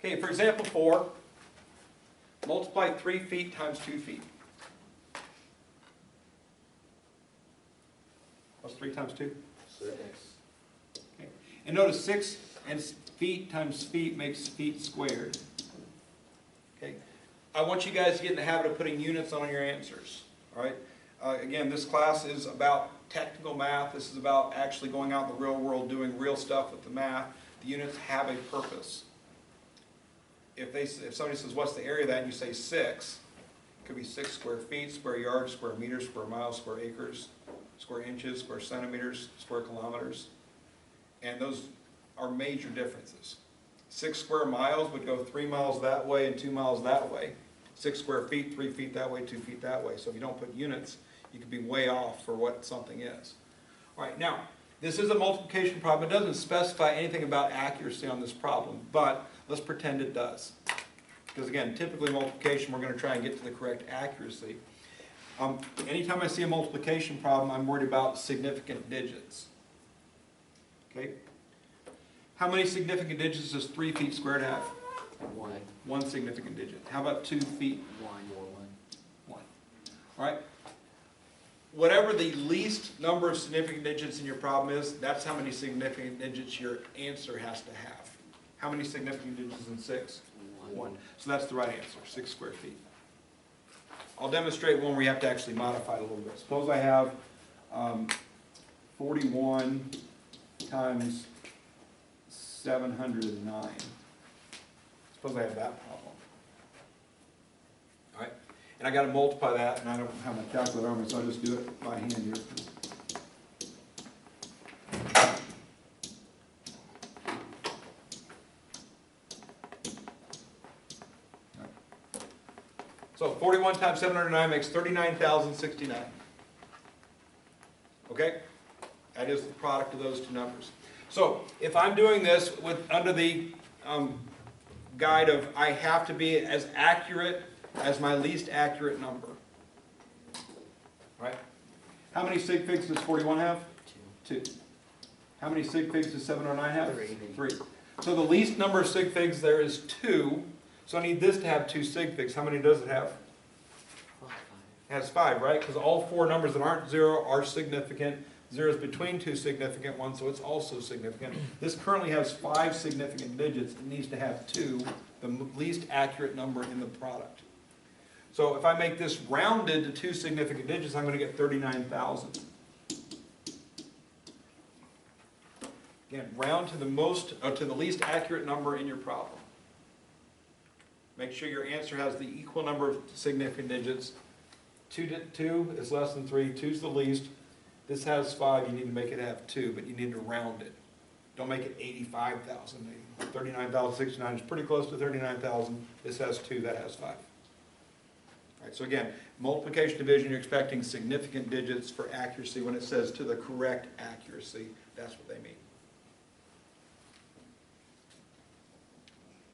Okay, for example 4, multiply 3 feet times 2 feet. What's 3 times 2? 6. Okay. And notice 6 and feet times feet makes feet squared. Okay. I want you guys to get in the habit of putting units on your answers. All right. Again, this class is about technical math. This is about actually going out in the real world, doing real stuff with the math. The units have a purpose. If somebody says, what's the area of that, and you say 6, it could be 6 square feet, square yards, square meters, square miles, square acres, square inches, square centimeters, square kilometers. And those are major differences. 6 square miles would go 3 miles that way and 2 miles that way. 6 square feet, 3 feet that way, 2 feet that way. So if you don't put units, you could be way off for what something is. All right, now, this is a multiplication problem. It doesn't specify anything about accuracy on this problem, but let's pretend it does. Because again, typically multiplication, we're going to try and get to the correct accuracy. Anytime I see a multiplication problem, I'm worried about significant digits. Okay? How many significant digits does 3 feet squared have? 1. 1 significant digit. How about 2 feet? 1. 1. All right? Whatever the least number of significant digits in your problem is, that's how many significant digits your answer has to have. How many significant digits in 6? 1. So that's the right answer, 6 square feet. I'll demonstrate one where you have to actually modify it a little bit. Suppose I have 41 times 709. Suppose I have that problem. All right? And I got to multiply that, and I don't have my calculator on me, so I'll just do it by hand here. So 41 times 709 makes 39,069. Okay? That is the product of those two numbers. So if I'm doing this under the guide of I have to be as accurate as my least accurate number. Right? How many sig figs does 41 have? 2. How many sig figs does 709 have? 3. So the least number of sig figs there is 2. So I need this to have 2 sig figs. How many does it have? 5. It has 5, right? Because all 4 numbers that aren't 0 are significant. 0 is between 2 significant ones, so it's also significant. This currently has 5 significant digits. It needs to have 2, the least accurate number in the product. So if I make this rounded to 2 significant digits, I'm going to get 39,000. Again, round to the least accurate number in your problem. Make sure your answer has the equal number of significant digits. 2 is less than 3, 2 is the least. This has 5, you need to make it have 2, but you need to round it. Don't make it 85,000. 39,069 is pretty close to 39,000. This has 2, that has 5. All right, so again, multiplication division, you're expecting significant digits for accuracy. When it says to the correct accuracy, that's what they mean.